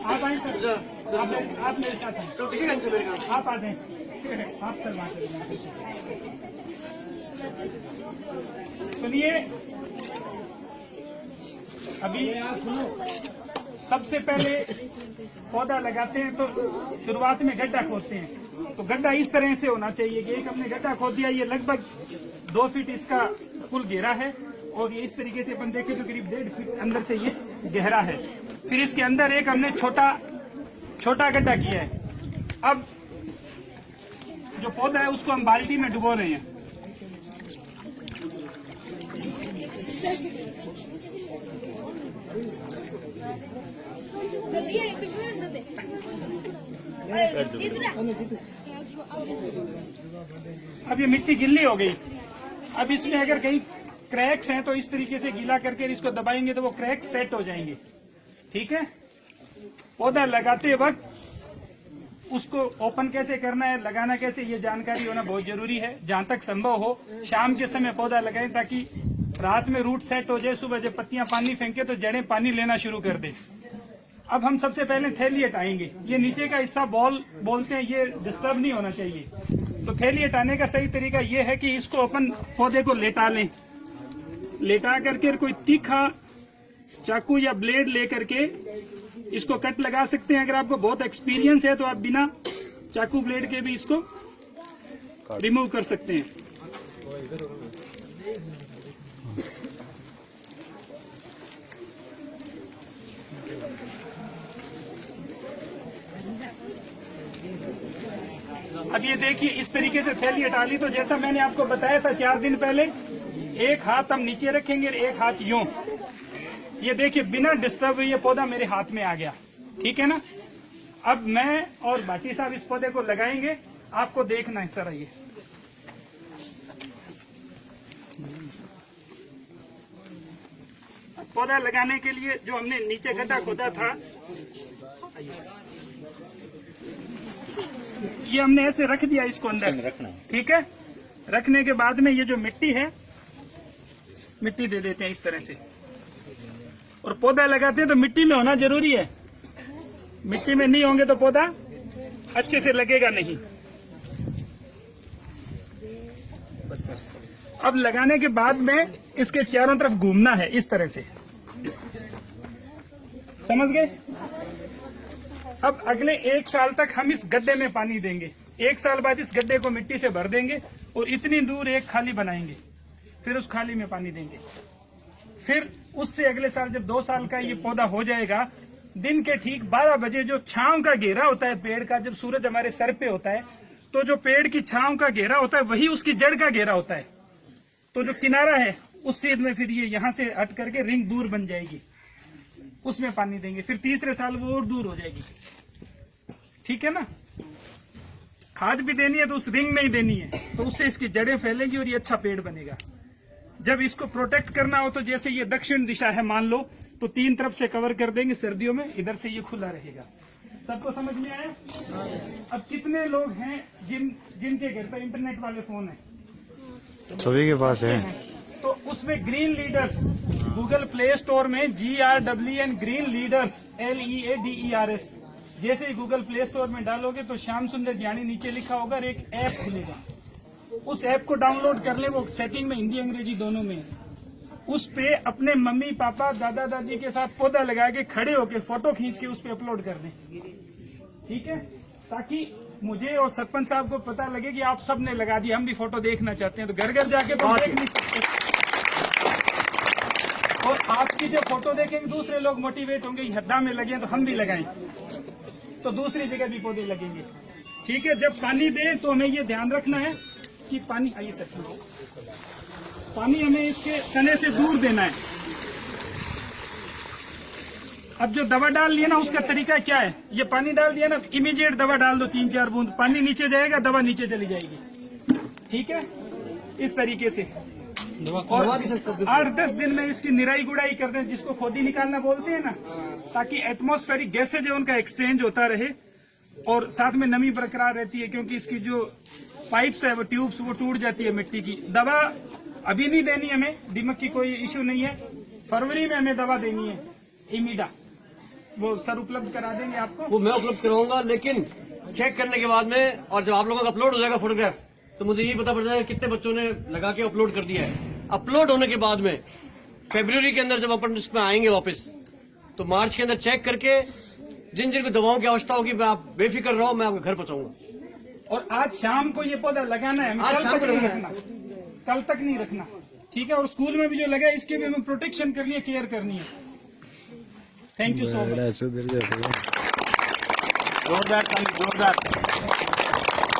आप आए सर, आप मेरे साथ आए, आप आ जाए, आप सर वहाँ सुनिए। अभी सबसे पहले पौधा लगाते हैं तो शुरुआत में गड्ढा खोदते हैं, तो गड्ढा इस तरह से होना चाहिए कि एक हमने गड्ढा खोद दिया, ये लगभग 2 फीट इसका कुल घेरा है, और ये इस तरीके से अपन देखें तो करीब 1.5 फीट अंदर से ये गहरा है। फिर इसके अंदर एक हमने छोटा गड्ढा किया है। अब जो पौधा है उसको हम बाल्टी में डुबो रहे हैं। अब ये मिट्टी गिल्ली हो गई। अब इसमें अगर कहीं क्रैक्स हैं तो इस तरीके से गीला करके इसको दबाएंगे तो वो क्रैक सेट हो जाएंगे। ठीक है, पौधा लगाते वक्त उसको ओपन कैसे करना है, लगाना कैसे, ये जानकारी होना बहुत जरूरी है। जहां तक संभव हो शाम के समय पौधा लगाएं ताकि रात में रूट सेट हो जाए, सुबह जब पत्तियां पानी फेंके तो जड़ें पानी लेना शुरू कर दे। अब हम सबसे पहले थैली हटाएंगे। ये नीचे का हिस्सा बॉल बोलते हैं, ये डिस्टर्ब नहीं होना चाहिए। तो थैली हटाने का सही तरीका ये है कि इसको अपन पौधे को लेटा लें, लेटा करके कोई तीखा चाकू या ब्लेड लेकर के इसको कट लगा सकते हैं। अगर आपको बहुत एक्सपीरियंस है तो आप बिना चाकू ब्लेड के भी इसको रिमूव कर सकते हैं। अब ये देखिए इस तरीके से थैली हटा ली, तो जैसा मैंने आपको बताया था 4 दिन पहले, एक हाथ हम नीचे रखेंगे और एक हाथ यूं। ये देखिए बिना डिस्टर्ब ये पौधा मेरे हाथ में आ गया। ठीक है ना। अब मैं और भाटी साहब इस पौधे को लगाएंगे, आपको देखना है सर। ये पौधा लगाने के लिए जो हमने नीचे गड्ढा खोदा था, ये हमने ऐसे रख दिया इसको अंदर रखना। ठीक है, रखने के बाद में ये जो मिट्टी है, मिट्टी दे देते हैं इस तरह से, और पौधा लगाते हैं तो मिट्टी में होना जरूरी है। मिट्टी में नहीं होंगे तो पौधा अच्छे से लगेगा नहीं। बस सर। अब लगाने के बाद में इसके चारों तरफ घूमना है इस तरह से, समझ गए। अब अगले 1 साल तक हम इस गड्ढे में पानी देंगे। 1 साल बाद इस गड्ढे को मिट्टी से भर देंगे और इतनी दूर एक खाली बनाएंगे, फिर उस खाली में पानी देंगे। फिर उससे अगले साल जब 2 साल का ये पौधा हो जाएगा, दिन के ठीक 12 बजे जो छांव का घेरा होता है पेड़ का, जब सूरज हमारे सर पे होता है तो जो पेड़ की छांव का घेरा होता है वही उसकी जड़ का घेरा होता है। तो जो किनारा है उस सीध में फिर ये यहाँ से हट करके रिंग दूर बन जाएगी, उसमें पानी देंगे। फिर तीसरे साल वो और दूर हो जाएगी। ठीक है ना। खाद भी देनी है तो उस रिंग में ही देनी है, तो उससे इसकी जड़ें फैलेंगी और ये अच्छा पेड़ बनेगा। जब इसको प्रोटेक्ट करना हो तो जैसे ये दक्षिण दिशा है मान लो, तो 3 तरफ से कवर कर देंगे सर्दियों में, इधर से ये खुला रहेगा। सबको समझ में आया। अब कितने लोग हैं जिनके घर पर इंटरनेट वाले फोन है? सभी के पास है। तो उसमें green leaders, Google play store में GRWN ग्रीन लीडर्स LEADERS जैसे ही गूगल प्ले स्टोर में डालोगे तो श्याम सुंदर ज्ञानी नीचे लिखा होगा और एक ऐप खुलेगा। उस ऐप को डाउनलोड कर ले, वो सेटिंग में हिंदी अंग्रेजी दोनों में। उस पे अपने मम्मी पापा दादा दादी के साथ पौधा लगा के खड़े होके फोटो खींच के उस पे अपलोड कर दें। ठीक है, ताकि मुझे और सरपंच साहब को पता लगे कि आप सब ने लगा दिया, हम भी फोटो देखना चाहते हैं। तो घर घर जाके तो देख नहीं सकते, और आपकी जो फोटो देखेंगे दूसरे लोग मोटिवेट होंगे, हद्दा में लगे तो हम भी लगाएं, तो दूसरी जगह भी पौधे लगेंगे। ठीक है, जब पानी दें तो हमें ये ध्यान रखना है कि पानी, आइए सर, पानी हमें इसके तने से दूर देना है। अब जो दवा डाल लिया ना, उसका तरीका क्या है? ये पानी डाल दिया ना, इमीडिएट दवा डाल दो 3-4 बूंद, पानी नीचे जाएगा, दवा नीचे चली जाएगी। ठीक है, इस तरीके से। और 8-10 दिन में इसकी निराई गुड़ाई कर दें, जिसको खोदी निकालना बोलते हैं ना, ताकि एटमॉस्फेरिक गैसेज है उनका एक्सचेंज होता रहे और साथ में नमी बरकरार रहती है। क्योंकि इसकी जो पाइप्स है, वो ट्यूब्स, वो टूट जाती है मिट्टी की। दवा अभी नहीं देनी हमें, दीमक की कोई इश्यू नहीं है, फरवरी में हमें दवा देनी है। इमीडा, वो सर उपलब्ध करा देंगे आपको। वो मैं उपलब्ध कराऊंगा, लेकिन चेक करने के बाद में और जब आप लोगों का अपलोड हो जाएगा फोटोग्राफ, तो मुझे ये पता पड़ जाएगा कितने बच्चों ने लगा के अपलोड कर दिया है। अपलोड होने के बाद में फरवरी के अंदर जब अपन इसमें आएंगे वापस, तो मार्च के अंदर चेक करके जिन जिन को दवाओं की आवश्यकता होगी, मैं आप बेफिक्र रहो, मैं आपके घर पहुंचाऊंगा। और आज शाम को ये पौधा लगाना है, आज कल शाम तक को नहीं लगाना है। रखना, कल तक नहीं रखना, ठीक है। और स्कूल में भी जो लगा है इसकी भी हमें प्रोटेक्शन करनी है, केयर करनी है। Thank you so much. बड़ा सुधर जाता है। जोरदार ताली, जोरदार।